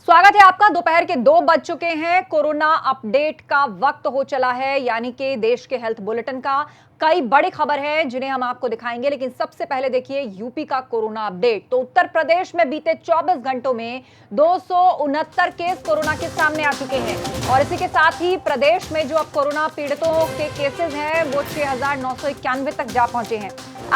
स्वागत है आपका। दोपहर के 2 बज चुके हैं। कोरोना अपडेट का वक्त हो चला है, यानी कि देश के हेल्थ बुलेटिन का। कई बड़ी खबर है जिन्हें हम आपको दिखाएंगे, लेकिन सबसे पहले देखिए यूपी का कोरोना अपडेट। तो उत्तर प्रदेश में बीते 24 घंटों में 269 केस कोरोना के सामने आ चुके हैं और इसी के साथ ही प्रदेश में जो अब कोरोना पीड़ितों के केसेस हैं वो 6,991 तक जा पहुंचे हैं।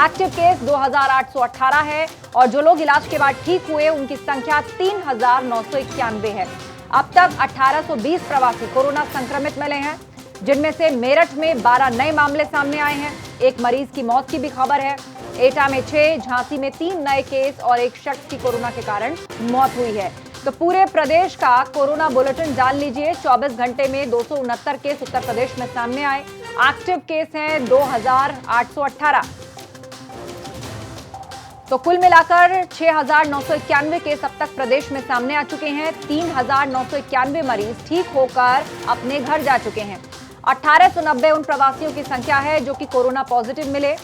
एक्टिव केस 2,818 है और जो लोग इलाज के बाद ठीक हुए उनकी संख्या 3,991 है। अब तक 1,820 प्रवासी कोरोना संक्रमित मिले हैं, जिनमें से मेरठ में 12 नए मामले सामने आए हैं। एक मरीज की मौत की भी खबर है। एटा में 6, झांसी में 3 नए केस और एक शख्स की कोरोना के कारण मौत हुई है। तो पूरे प्रदेश का कोरोना बुलेटिन जान लीजिए। 24 घंटे में 269 केस उत्तर प्रदेश में सामने आए। एक्टिव केस हैं 2,818। तो कुल मिलाकर 6,991 केस अब तक प्रदेश में सामने आ चुके हैं। 3,991 मरीज ठीक होकर अपने घर जा चुके हैं। 1,890 उन प्रवासियों की संख्या है जो कि कोरोना पॉजिटिव मिले।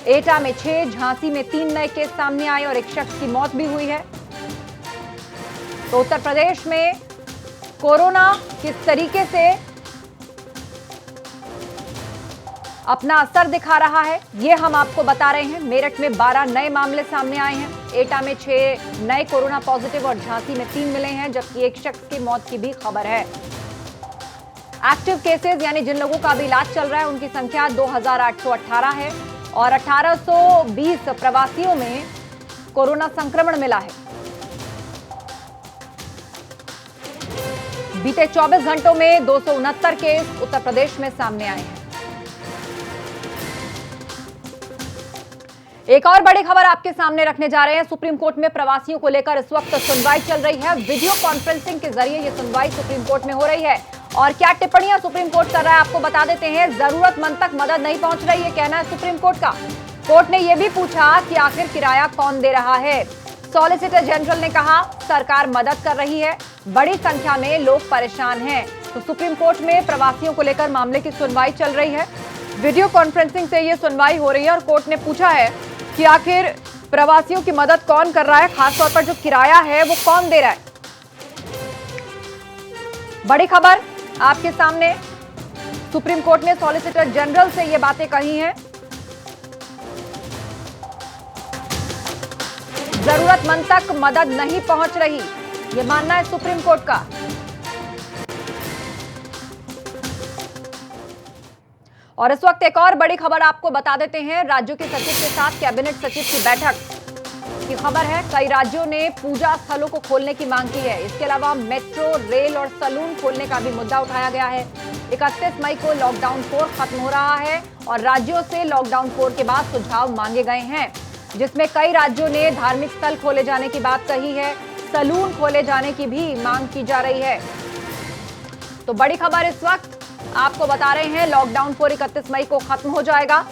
एटा में 6, झांसी में 3 नए केस सामने आए और एक शख्स की मौत भी हुई है। तो उत्तर प्रदेश में कोरोना किस तरीके से अपना असर दिखा रहा है ये हम आपको बता रहे हैं। मेरठ में 12 नए मामले सामने आए हैं। एटा में 6 नए कोरोना पॉजिटिव और झांसी में 3 मिले हैं, जबकि एक शख्स की मौत की भी खबर है। एक्टिव केसेस यानी जिन लोगों का अभी इलाज चल रहा है उनकी संख्या 2,818 है और 1,820 प्रवासियों में कोरोना संक्रमण मिला है। बीते 24 घंटों में 269 केस उत्तर प्रदेश में सामने आए हैं। एक और बड़ी खबर आपके सामने रखने जा रहे हैं। सुप्रीम कोर्ट में प्रवासियों को लेकर इस वक्त सुनवाई चल रही है। वीडियो कॉन्फ्रेंसिंग के जरिए यह सुनवाई सुप्रीम कोर्ट में हो रही है और क्या टिप्पणियां सुप्रीम कोर्ट कर रहा है आपको बता देते हैं। जरूरतमंद तक मदद नहीं पहुंच रही है, कहना है सुप्रीम कोर्ट का। कोर्ट ने यह भी पूछा कि आखिर किराया कौन दे रहा है। सॉलिसिटर जनरल ने कहा सरकार मदद कर रही है, बड़ी संख्या में लोग परेशान हैं। तो सुप्रीम कोर्ट में प्रवासियों को लेकर मामले की सुनवाई चल रही है। वीडियो कॉन्फ्रेंसिंग से यह सुनवाई हो रही है और कोर्ट ने पूछा है कि आखिर प्रवासियों की मदद कौन कर रहा है, खासतौर पर जो किराया है वो कौन दे रहा है। बड़ी खबर आपके सामने। सुप्रीम कोर्ट ने सॉलिसिटर जनरल से ये बातें कही हैं। जरूरतमंद तक मदद नहीं पहुंच रही, ये मानना है सुप्रीम कोर्ट का। और इस वक्त एक और बड़ी खबर आपको बता देते हैं। राज्यों के सचिव के साथ कैबिनेट सचिव की बैठक की खबर है। कई राज्यों ने पूजा स्थलों को खोलने की मांग की है। इसके अलावा मेट्रो, रेल और सैलून खोलने का भी मुद्दा उठाया गया है। 31 मई को लॉकडाउन 4 खत्म हो रहा है और राज्यों से लॉकडाउन 4 के बाद सुझाव मांगे गए हैं, जिसमें कई राज्यों ने धार्मिक स्थल खोले जाने की बात कही है। सैलून खोले जाने की भी मांग की जा रही है। तो बड़ी खबर इस वक्त आपको बता रहे हैं। लॉकडाउन 4 31 मई को खत्म हो जाएगा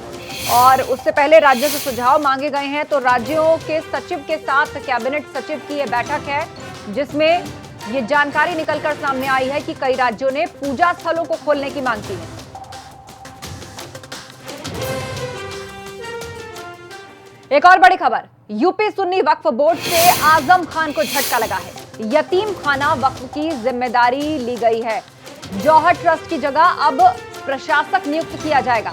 और उससे पहले राज्यों से सुझाव मांगे गए हैं। तो राज्यों के सचिव के साथ कैबिनेट सचिव की यह बैठक है, जिसमें यह जानकारी निकलकर सामने आई है कि कई राज्यों ने पूजा स्थलों को खोलने की मांग की है। एक और बड़ी खबर, यूपी सुन्नी वक्फ बोर्ड से आजम खान को झटका लगा है। यतीम खाना वक्फ की जिम्मेदारी ली गई है। जौहर ट्रस्ट की जगह अब प्रशासक नियुक्त किया जाएगा।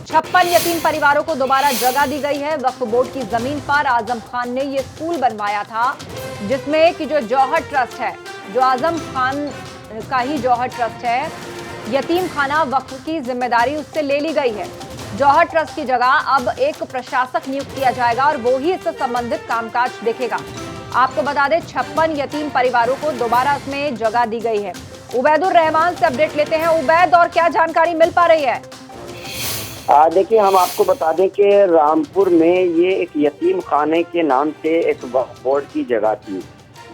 56 यतीम परिवारों को दोबारा जगह दी गई है। वक्फ बोर्ड की जमीन पर आजम खान ने यह स्कूल बनवाया था, जिसमें कि जो जौहर ट्रस्ट है, जो आजम खान का ही जौहर ट्रस्ट है, यतीम खाना वक्फ की जिम्मेदारी उससे ले ली गई है। जौहर ट्रस्ट की जगह अब एक प्रशासक नियुक्त किया जाएगा और वो ही इससे संबंधित कामकाज देखेगा। आपको बता दें 56 यतीम परिवारों को दोबारा इसमें जगह दी गई है। उबैदुर रहमान से अपडेट लेते हैं। उबैद, और क्या जानकारी मिल पा रही है? देखिए, हम आपको बता दें कि रामपुर में ये एक यतीम खाने के नाम से एक वक्फ बोर्ड की जगह थी,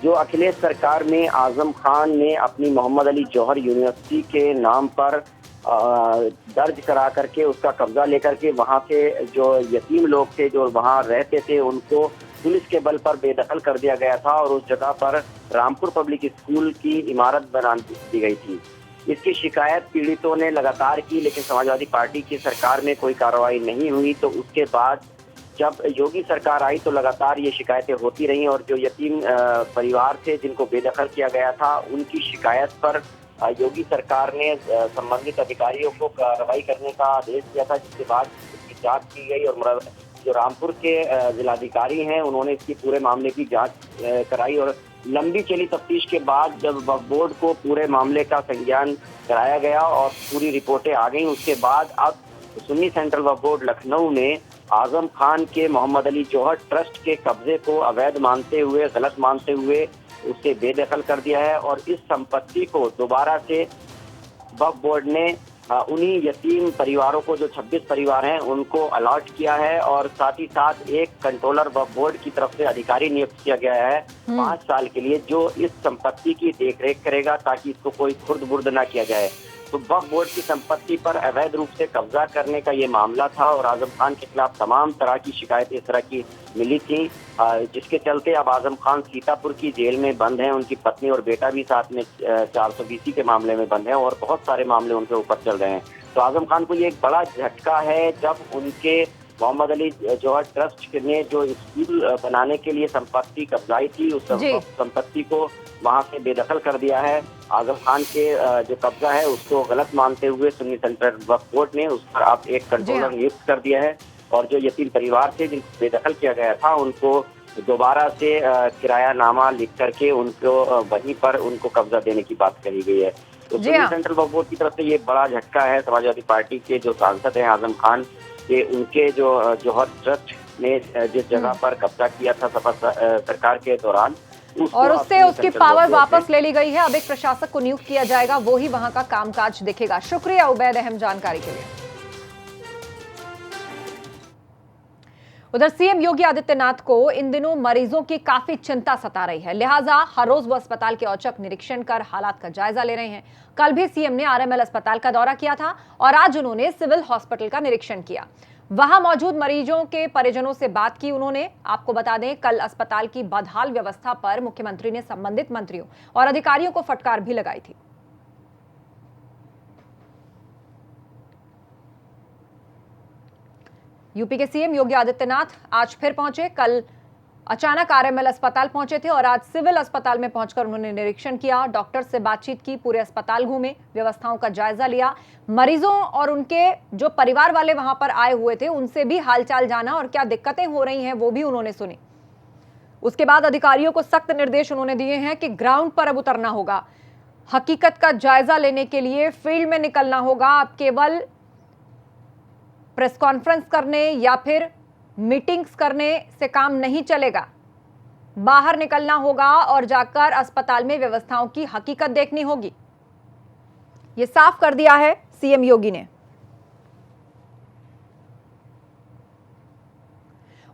जो अखिलेश सरकार में आजम खान ने अपनी मोहम्मद अली जौहर यूनिवर्सिटी के नाम पर दर्ज करा करके उसका कब्जा लेकर के वहाँ के जो यतीम लोग थे जो वहाँ रहते थे उनको पुलिस के बल पर बेदखल कर दिया गया था और उस जगह पर रामपुर पब्लिक स्कूल की इमारत बना दी गई थी। इसकी शिकायत पीड़ितों ने लगातार की, लेकिन समाजवादी पार्टी की सरकार में कोई कार्रवाई नहीं हुई। तो उसके बाद जब योगी सरकार आई तो लगातार ये शिकायतें होती रहीं और जो यतीम परिवार थे जिनको बेदखल किया गया था, उनकी शिकायत पर योगी सरकार ने संबंधित अधिकारियों को कार्रवाई करने का आदेश दिया था, जिसके बाद इसकी जांच की गई और जो रामपुर के जिलाधिकारी हैं उन्होंने इसकी पूरे मामले की जांच कराई और लंबी चली तफ्तीश के बाद जब वक्फ बोर्ड को पूरे मामले का संज्ञान कराया गया और पूरी रिपोर्टें आ गई, उसके बाद अब सुन्नी सेंट्रल वक्फ बोर्ड लखनऊ ने आजम खान के मोहम्मद अली जौहर ट्रस्ट के कब्जे को अवैध मानते हुए, गलत मानते हुए उसे बेदखल कर दिया है और इस संपत्ति को दोबारा से वक्फ बोर्ड ने उन्हीं यतीम परिवारों को, जो 26 परिवार हैं, उनको अलॉट किया है और साथ ही साथ एक कंट्रोलर वक्फ बोर्ड की तरफ से अधिकारी नियुक्त किया गया है 5 साल के लिए, जो इस संपत्ति की देखरेख करेगा ताकि इसको कोई खुर्द-बुर्द ना किया जाए। तो वक्फ बोर्ड की संपत्ति पर अवैध रूप से कब्जा करने का ये मामला था और आजम खान के खिलाफ तमाम तरह की शिकायतें इस तरह की मिली थी, जिसके चलते अब आजम खान सीतापुर की जेल में बंद हैं। उनकी पत्नी और बेटा भी साथ में 420 के मामले में बंद हैं और बहुत सारे मामले उनके ऊपर चल रहे हैं। तो आजम खान को ये एक बड़ा झटका है जब उनके मोहम्मद अली जौहर ट्रस्ट ने जो स्कूल बनाने के लिए संपत्ति कब्जाई थी, उस संपत्ति को वहां से बेदखल कर दिया है। आजम खान के जो कब्जा है उसको गलत मानते हुए सुन्नी सेंट्रल वक्फ बोर्ड ने उस पर अब एक कंट्रोलर नियुक्त कर दिया है और जो यतीम परिवार थे जिनको बेदखल किया गया था, उनको दोबारा से किरायानामा लिख करके उनको वहीं पर उनको कब्जा देने की बात कही गई है। तो सुन्नी सेंट्रल वक्फ बोर्ड की तरफ से ये बड़ा झटका है। समाजवादी पार्टी के जो सांसद हैं आजम खान के, उनके जो जौहर ट्रस्ट ने जिस जगह पर कब्जा किया था सपा सरकार के दौरान, और उससे उसकी पावर वापस ले ली गई है। अब एक प्रशासक को नियुक्त किया जाएगा, वो ही वहां का कामकाज देखेगा। शुक्रिया उबैद अहम जानकारी के लिए। उधर सीएम योगी आदित्यनाथ को इन दिनों मरीजों की काफी चिंता सता रही है, लिहाजा हर रोज वो अस्पताल के औचक निरीक्षण कर हालात का जायजा ले रहे हैं। कल भी सीएम ने आरएमएल अस्पताल का दौरा किया था और आज उन्होंने सिविल हॉस्पिटल का निरीक्षण किया। वहां मौजूद मरीजों के परिजनों से बात की उन्होंने। आपको बता दें, कल अस्पताल की बदहाल व्यवस्था पर मुख्यमंत्री ने संबंधित मंत्रियों और अधिकारियों को फटकार भी लगाई थी। यूपी के सीएम योगी आदित्यनाथ आज फिर पहुंचे। कल अचानक आरएमएल अस्पताल पहुंचे थे और आज सिविल अस्पताल में पहुंचकर उन्होंने निरीक्षण किया, डॉक्टर से बातचीत की, पूरे अस्पताल घूमे, व्यवस्थाओं का जायजा लिया, मरीजों और उनके जो परिवार वाले वहां पर आए हुए थे उनसे भी हालचाल जाना और क्या दिक्कतें हो रही हैं वो भी उन्होंने सुनी। उसके बाद अधिकारियों को सख्त निर्देश उन्होंने दिए हैं कि ग्राउंड पर अब उतरना होगा, हकीकत का जायजा लेने के लिए फील्ड में निकलना होगा। अब केवल प्रेस कॉन्फ्रेंस करने या फिर मीटिंग्स करने से काम नहीं चलेगा, बाहर निकलना होगा और जाकर अस्पताल में व्यवस्थाओं की हकीकत देखनी होगी। यह साफ कर दिया है सीएम योगी ने।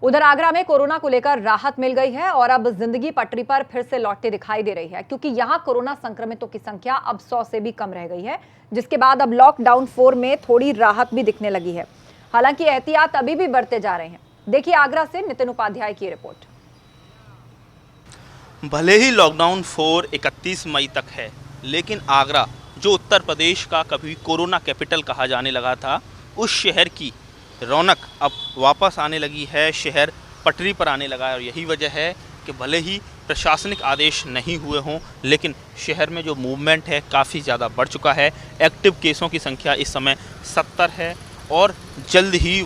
उधर आगरा में कोरोना को लेकर राहत मिल गई है और अब जिंदगी पटरी पर फिर से लौटते दिखाई दे रही है, क्योंकि यहां कोरोना संक्रमितों की संख्या अब 100 से भी कम रह गई है, जिसके बाद अब लॉकडाउन 4 में थोड़ी राहत भी दिखने लगी है। हालांकि एहतियात अभी भी बढ़ते जा रहे हैं। देखिए आगरा से नितिन उपाध्याय की रिपोर्ट। भले ही लॉकडाउन 4 31 मई तक है, लेकिन आगरा जो उत्तर प्रदेश का कभी कोरोना कैपिटल कहा जाने लगा था, उस शहर की रौनक अब वापस आने लगी है। शहर पटरी पर आने लगा है और यही वजह है कि भले ही प्रशासनिक आदेश नहीं हुए हों, लेकिन शहर में जो मूवमेंट है काफ़ी ज़्यादा बढ़ चुका है। एक्टिव केसों की संख्या इस समय 70 है और जल्द ही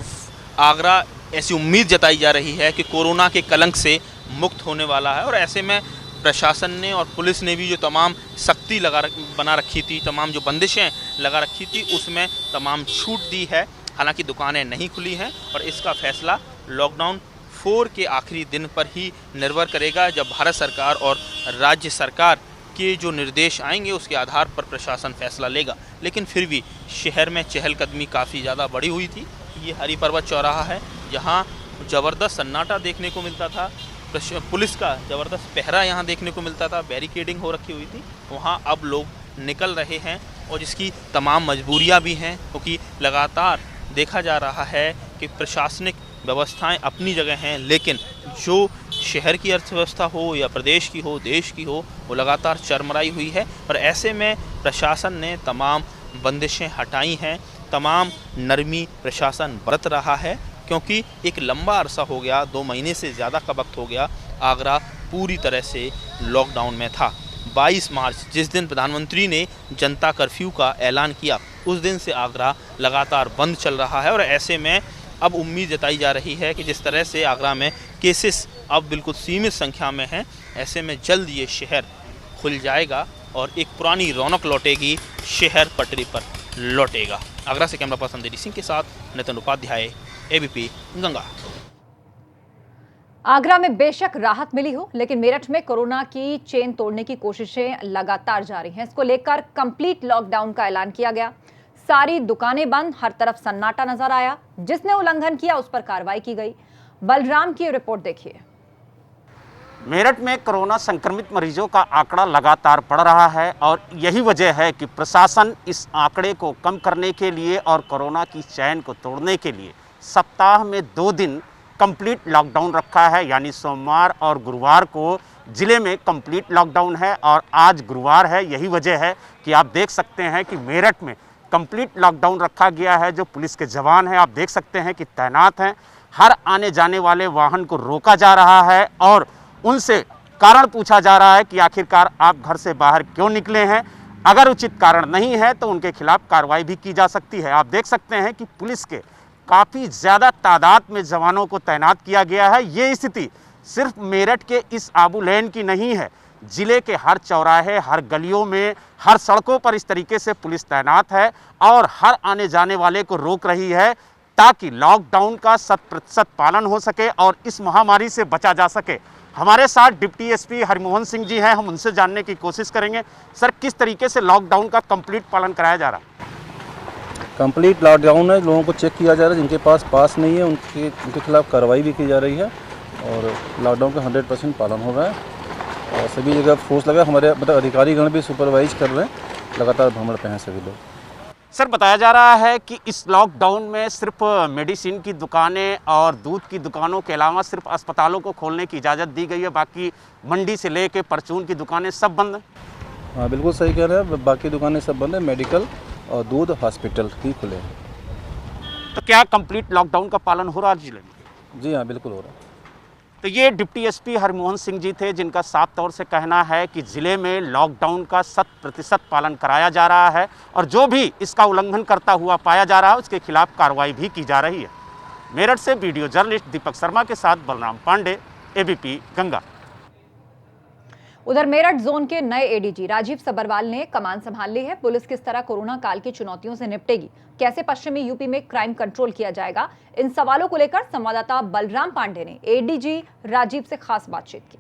आगरा ऐसी उम्मीद जताई जा रही है कि कोरोना के कलंक से मुक्त होने वाला है। और ऐसे में प्रशासन ने और पुलिस ने भी जो तमाम सख्ती बना रखी थी, तमाम जो बंदिशें लगा रखी थी, उसमें तमाम छूट दी है। हालांकि दुकानें नहीं खुली हैं और इसका फैसला लॉकडाउन 4 के आखिरी दिन पर ही निर्भर करेगा, जब भारत सरकार और राज्य सरकार के जो निर्देश आएंगे उसके आधार पर प्रशासन फैसला लेगा। लेकिन फिर भी शहर में चहलकदमी काफ़ी ज़्यादा बढ़ी हुई थी। ये हरी पर्वत चौराहा है जहाँ ज़बरदस्त सन्नाटा देखने को मिलता था, पुलिस का ज़बरदस्त पहरा यहाँ देखने को मिलता था, बैरिकेडिंग हो रखी हुई थी। वहाँ अब लोग निकल रहे हैं और जिसकी तमाम मजबूरियाँ भी हैं, क्योंकि लगातार देखा जा रहा है कि प्रशासनिक व्यवस्थाएं अपनी जगह हैं, लेकिन जो शहर की अर्थव्यवस्था हो या प्रदेश की हो, देश की हो, वो लगातार चरमराई हुई है। और ऐसे में प्रशासन ने तमाम बंदिशें हटाई हैं, तमाम नरमी प्रशासन बरत रहा है क्योंकि एक लंबा अरसा हो गया, 2 महीने से ज़्यादा का वक्त हो गया, आगरा पूरी तरह से लॉकडाउन में था। 22 मार्च जिस दिन प्रधानमंत्री ने जनता कर्फ्यू का ऐलान किया, उस दिन से आगरा लगातार बंद चल रहा है और ऐसे में अब उम्मीद जताई जा रही है कि जिस तरह से आगरा में केसेस अब बिल्कुल सीमित संख्या में हैं, ऐसे में जल्द ये शहर खुल जाएगा और एक पुरानी रौनक लौटेगी, शहर पटरी पर लौटेगा। आगरा से कैमरा पर्सन देवी सिंह के साथ नितिन उपाध्याय, एबीपी गंगा। आगरा में बेशक राहत मिली हो, लेकिन मेरठ में कोरोना की चेन तोड़ने की कोशिशें लगातार जारी हैं। इसको लेकर कंप्लीट लॉकडाउन का ऐलान किया गया। सारी दुकानें बंद, हर तरफ सन्नाटा नजर आया। जिसने उल्लंघन किया उस पर कार्रवाई की गई। बलराम की रिपोर्ट देखिए। मेरठ में कोरोना संक्रमित मरीजों का आंकड़ा लगातार बढ़ रहा है और यही वजह है कि प्रशासन इस आंकड़े को कम करने के लिए और कोरोना की चैन को तोड़ने के लिए सप्ताह में 2 दिन कंप्लीट लॉकडाउन रखा है। यानी सोमवार और गुरुवार को ज़िले में कंप्लीट लॉकडाउन है और आज गुरुवार है। यही वजह है कि आप देख सकते हैं कि मेरठ में कंप्लीट लॉकडाउन रखा गया है। जो पुलिस के जवान हैं आप देख सकते हैं कि तैनात हैं। हर आने जाने वाले वाहन को रोका जा रहा है और उनसे कारण पूछा जा रहा है कि आखिरकार आप घर से बाहर क्यों निकले हैं। अगर उचित कारण नहीं है तो उनके खिलाफ कार्रवाई भी की जा सकती है। आप देख सकते हैं कि पुलिस के काफ़ी ज़्यादा तादाद में जवानों को तैनात किया गया है। ये स्थिति सिर्फ मेरठ के इस आबू लेन की नहीं है, ज़िले के हर चौराहे, हर गलियों में, हर सड़कों पर इस तरीके से पुलिस तैनात है और हर आने जाने वाले को रोक रही है ताकि लॉकडाउन का 100% पालन हो सके और इस महामारी से बचा जा सके। हमारे साथ डिप्टी एसपी हरिमोहन सिंह जी हैं, हम उनसे जानने की कोशिश करेंगे। सर, किस तरीके से लॉकडाउन का कंप्लीट पालन कराया जा रहा है? कंप्लीट लॉकडाउन है, लोगों को चेक किया जा रहा है। जिनके पास पास नहीं है उनके खिलाफ कार्रवाई भी की जा रही है और लॉकडाउन का 100% पालन हो रहा है और सभी जगह फोर्स लगा। हमारे मतलब अधिकारीगण भी सुपरवाइज कर रहे हैं, लगातार भ्रमण पे हैं सभी लोग। सर, बताया जा रहा है कि इस लॉकडाउन में सिर्फ मेडिसिन की दुकानें और दूध की दुकानों के अलावा सिर्फ अस्पतालों को खोलने की इजाज़त दी गई है, बाकी मंडी से लेके परचून की दुकानें सब बंद हैं। हाँ, बिल्कुल सही कह रहे हैं, बाकी दुकानें सब बंद है, मेडिकल और दूध हॉस्पिटल ही खुले हैं। तो क्या कंप्लीट लॉकडाउन का पालन हो रहा है जिले में? जी हाँ, बिल्कुल हो रहा है। तो ये डिप्टी एसपी हरिमोहन सिंह जी थे, जिनका साफ तौर से कहना है कि ज़िले में लॉकडाउन का 100% पालन कराया जा रहा है और जो भी इसका उल्लंघन करता हुआ पाया जा रहा है उसके खिलाफ कार्रवाई भी की जा रही है। मेरठ से वीडियो जर्नलिस्ट दीपक शर्मा के साथ बलराम पांडे, एबीपी गंगा। उधर मेरठ जोन के नए एडीजी राजीव सब्बरवाल ने कमान संभाल ली है। पुलिस किस तरह कोरोना काल की चुनौतियों से निपटेगी, कैसे पश्चिमी यूपी में क्राइम कंट्रोल किया जाएगा, इन सवालों को लेकर संवाददाता बलराम पांडे ने एडीजी राजीव से खास बातचीत की।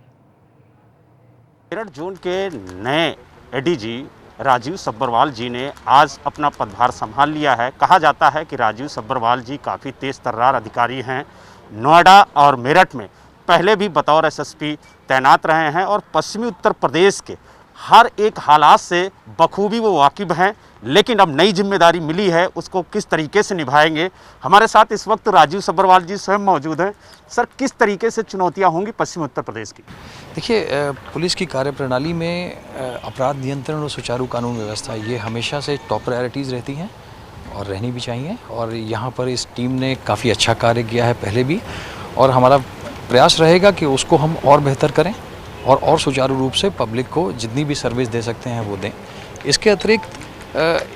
मेरठ जोन के नए एडीजी राजीव सब्बरवाल जी ने आज अपना पदभार संभाल लिया है। कहा जाता है कि राजीव सब्बरवाल जी काफ़ी तेज तर्रार अधिकारी हैं। नोएडा और मेरठ में पहले भी बतौर एसएसपी तैनात रहे हैं और पश्चिमी उत्तर प्रदेश के हर एक हालात से बखूबी वो वाकिफ़ हैं। लेकिन अब नई जिम्मेदारी मिली है, उसको किस तरीके से निभाएंगे। हमारे साथ इस वक्त राजीव सब्बरवाल जी स्वयं मौजूद हैं। सर, किस तरीके से चुनौतियां होंगी पश्चिमी उत्तर प्रदेश की? देखिए, पुलिस की कार्यप्रणाली में अपराध नियंत्रण और सुचारू कानून व्यवस्था ये हमेशा से टॉप प्रायोरिटीज़ रहती हैं और रहनी भी चाहिए। और यहाँ पर इस टीम ने काफ़ी अच्छा कार्य किया है पहले भी, और हमारा प्रयास रहेगा कि उसको हम और बेहतर करें और सुचारू रूप से पब्लिक को जितनी भी सर्विस दे सकते हैं वो दें। इसके अतिरिक्त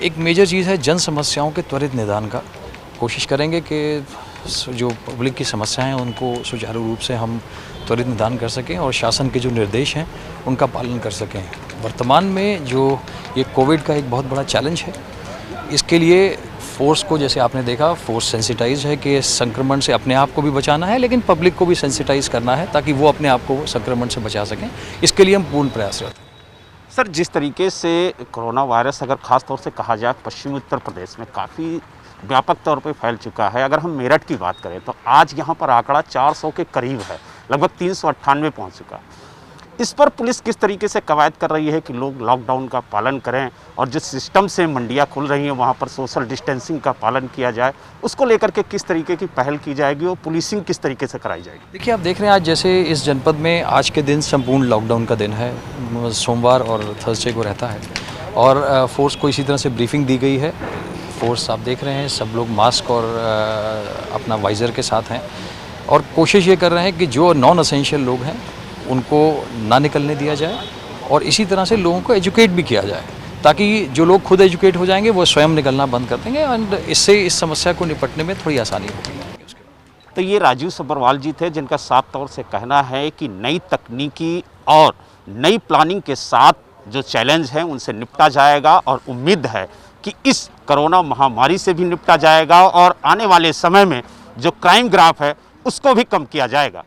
एक मेजर चीज़ है जन समस्याओं के त्वरित निदान का। कोशिश करेंगे कि जो पब्लिक की समस्याएं हैं उनको सुचारू रूप से हम त्वरित निदान कर सकें और शासन के जो निर्देश हैं उनका पालन कर सकें। वर्तमान में जो ये कोविड का एक बहुत बड़ा चैलेंज है, इसके लिए फोर्स को, जैसे आपने देखा, फोर्स सेंसिटाइज है कि संक्रमण से अपने आप को भी बचाना है, लेकिन पब्लिक को भी सेंसिटाइज करना है ताकि वो अपने आप को संक्रमण से बचा सकें। इसके लिए हम पूर्ण प्रयासरत हैं। सर, जिस तरीके से कोरोना वायरस अगर ख़ास तौर से कहा जाए पश्चिमी उत्तर प्रदेश में काफ़ी व्यापक तौर पे फैल चुका है। अगर हम मेरठ की बात करें तो आज यहाँ पर आंकड़ा 400 के करीब है, लगभग 398 पहुँच चुका है। इस पर पुलिस किस तरीके से कवायद कर रही है कि लोग लॉकडाउन का पालन करें और जिस सिस्टम से मंडियां खुल रही हैं वहां पर सोशल डिस्टेंसिंग का पालन किया जाए, उसको लेकर के किस तरीके की पहल की जाएगी और पुलिसिंग किस तरीके से कराई जाएगी? देखिए, आप देख रहे हैं आज जैसे इस जनपद में आज के दिन संपूर्ण लॉकडाउन का दिन है, सोमवार और थर्सडे को रहता है और फोर्स को इसी तरह से ब्रीफिंग दी गई है। फोर्स आप देख रहे हैं, सब लोग मास्क और अपना वाइज़र के साथ हैं और कोशिश ये कर रहे हैं कि जो नॉन असेंशियल लोग हैं उनको ना निकलने दिया जाए और इसी तरह से लोगों को एजुकेट भी किया जाए ताकि जो लोग खुद एजुकेट हो जाएंगे वो स्वयं निकलना बंद कर देंगे एंड इससे इस समस्या को निपटने में थोड़ी आसानी होगी। तो ये राजीव सब्बरवाल जी थे जिनका साफ तौर से कहना है कि नई तकनीकी और नई प्लानिंग के साथ जो चैलेंज हैं उनसे निपटा जाएगा और उम्मीद है कि इस कोरोना महामारी से भी निपटा जाएगा और आने वाले समय में जो क्राइम ग्राफ है उसको भी कम किया जाएगा।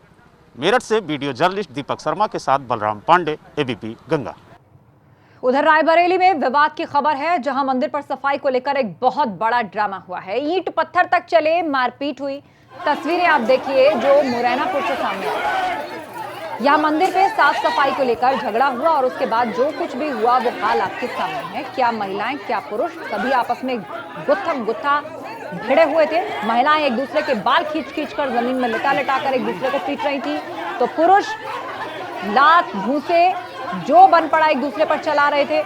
मेरठ से वीडियो जर्नलिस्ट दीपक शर्मा के साथ बलराम पांडे, एबीपी गंगा। उधर रायबरेली में विवाद की खबर है जहां मंदिर पर सफाई को लेकर एक बहुत बड़ा ड्रामा हुआ है। ईंट पत्थर तक चले, मारपीट हुई। तस्वीरें आप देखिए जो मुरैनापुर से सामने आई। यहाँ मंदिर पे साफ सफाई को लेकर झगड़ा हुआ और उसके बाद जो कुछ भी हुआ वो हाल आपके सामने है। क्या महिलाएं क्या पुरुष सभी आपस में गुत्थम गुत्था भिड़े हुए थे। महिलाएं एक दूसरे के बाल खींच खींच कर जमीन में लिटा लिटा कर एक दूसरे को पीट रही थी, तो पुरुष लात भूसे जो बन पड़ा एक दूसरे पर चला रहे थे।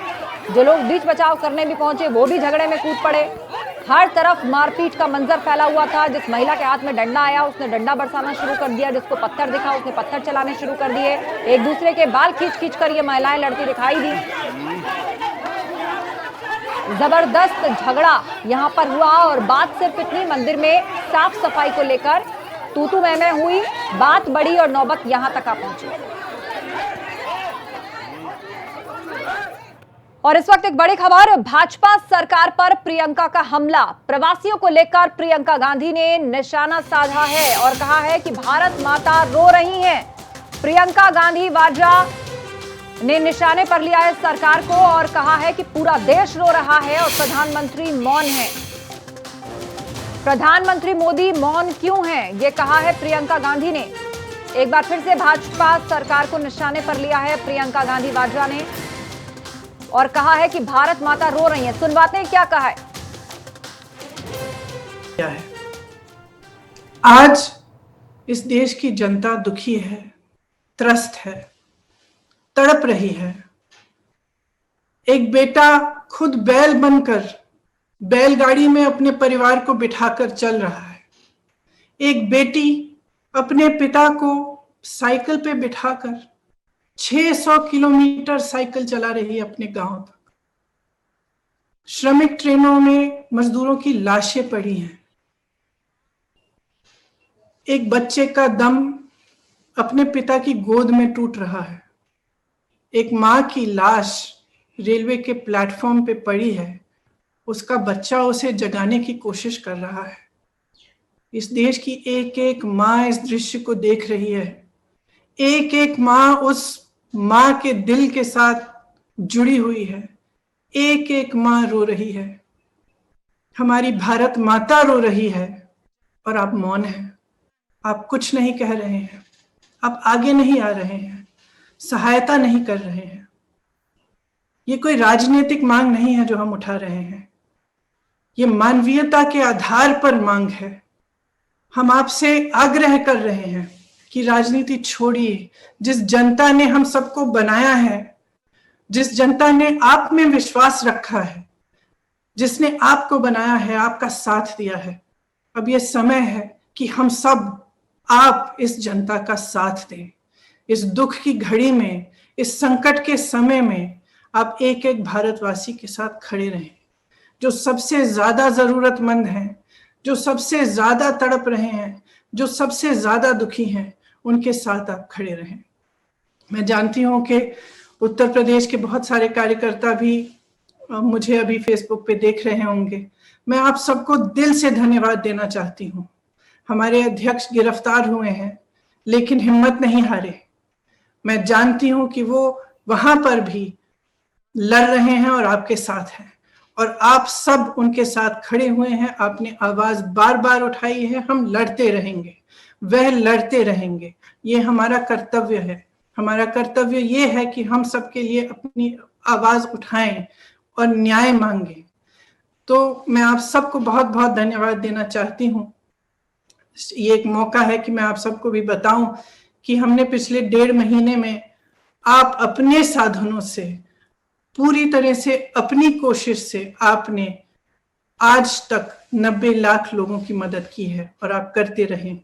जो लोग बीच बचाव करने भी पहुंचे वो भी झगड़े में कूद पड़े। हर तरफ मारपीट का मंजर फैला हुआ था। जिस महिला के हाथ में डंडा आया उसने डंडा बरसाना शुरू कर दिया, जिसको पत्थर दिखा उसने पत्थर चलाने शुरू कर दिए। एक दूसरे के बाल खींच खींच कर ये महिलाएं लड़ती दिखाई दी। जबरदस्त झगड़ा यहाँ पर हुआ और बात सिर्फ इतनी, मंदिर में साफ सफाई को लेकर तू मैं हुई, बात बढ़ी और नौबत यहाँ तक आ पहुंची। और इस वक्त एक बड़ी खबर, भाजपा सरकार पर प्रियंका का हमला। प्रवासियों को लेकर प्रियंका गांधी ने निशाना साधा है और कहा है कि भारत माता रो रही हैं। प्रियंका गांधी वाड्रा ने निशाने पर लिया है सरकार को और कहा है कि पूरा देश रो रहा है और प्रधानमंत्री मौन है। प्रधानमंत्री मोदी मौन क्यों हैं, ये कहा है प्रियंका गांधी ने। एक बार फिर से भाजपा सरकार को निशाने पर लिया है प्रियंका गांधी वाड्रा ने और कहा है कि भारत माता रो रही है। सुनवाते हैं क्या कहा है। आज इस देश की जनता दुखी है, त्रस्त है, तड़प रही है। एक बेटा खुद बैल बनकर बैलगाड़ी में अपने परिवार को बिठाकर चल रहा है। एक बेटी अपने पिता को साइकिल पे बिठाकर 600 किलोमीटर साइकिल चला रही है अपने गांव तक। श्रमिक ट्रेनों में मजदूरों की लाशें पड़ी हैं। एक बच्चे का दम अपने पिता की गोद में टूट रहा है। एक मां की लाश रेलवे के प्लेटफॉर्म पे पड़ी है, उसका बच्चा उसे जगाने की कोशिश कर रहा है। इस देश की एक एक मां इस दृश्य को देख रही है। एक एक मां उस मां के दिल के साथ जुड़ी हुई है। एक एक मां रो रही है। हमारी भारत माता रो रही है और आप मौन हैं। आप कुछ नहीं कह रहे हैं, आप आगे नहीं आ रहे हैं, सहायता नहीं कर रहे हैं। ये कोई राजनीतिक मांग नहीं है जो हम उठा रहे हैं, ये मानवीयता के आधार पर मांग है। हम आपसे आग्रह कर रहे हैं कि राजनीति छोड़िए। जिस जनता ने हम सबको बनाया है, जिस जनता ने आप में विश्वास रखा है, जिसने आपको बनाया है, आपका साथ दिया है, अब ये समय है कि हम सब आप इस जनता का साथ दें। इस दुख की घड़ी में, इस संकट के समय में आप एक एक भारतवासी के साथ खड़े रहें। जो सबसे ज्यादा जरूरतमंद हैं, जो सबसे ज्यादा तड़प रहे हैं, जो सबसे ज्यादा दुखी हैं, उनके साथ आप खड़े रहें। मैं जानती हूं कि उत्तर प्रदेश के बहुत सारे कार्यकर्ता भी मुझे अभी फेसबुक पे देख रहे होंगे। मैं आप सबको दिल से धन्यवाद देना चाहती हूं। हमारे अध्यक्ष गिरफ्तार हुए हैं लेकिन हिम्मत नहीं हारे। मैं जानती हूं कि वो वहां पर भी लड़ रहे हैं और आपके साथ हैं और आप सब उनके साथ खड़े हुए हैं। आपने आवाज बार बार उठाई है। हम लड़ते रहेंगे, वह लड़ते रहेंगे। ये हमारा कर्तव्य है। हमारा कर्तव्य ये है कि हम सबके लिए अपनी आवाज उठाएं और न्याय मांगें। तो मैं आप सबको बहुत बहुत धन्यवाद देना चाहती हूँ। ये एक मौका है कि मैं आप सबको भी बताऊं कि हमने पिछले 1.5 महीने में आप अपने साधनों से, पूरी तरह से अपनी कोशिश से आपने आज तक 90 लाख लोगों की मदद की है और आप करते रहें।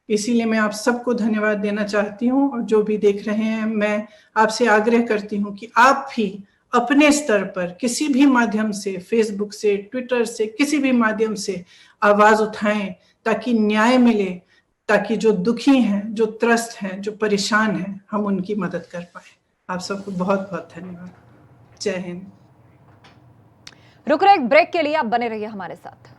इसीलिए मैं आप सबको धन्यवाद देना चाहती हूँ और जो भी देख रहे हैं, मैं आपसे आग्रह करती हूँ कि आप भी अपने स्तर पर किसी भी माध्यम से, फेसबुक से, ट्विटर से, किसी भी माध्यम से आवाज उठाएं ताकि न्याय मिले, ताकि जो दुखी हैं, जो त्रस्त हैं, जो परेशान हैं, हम उनकी मदद कर पाए। आप सबको बहुत बहुत धन्यवाद। जय हिंद। रुक रहे एक ब्रेक के लिए, आप बने रहिए हमारे साथ।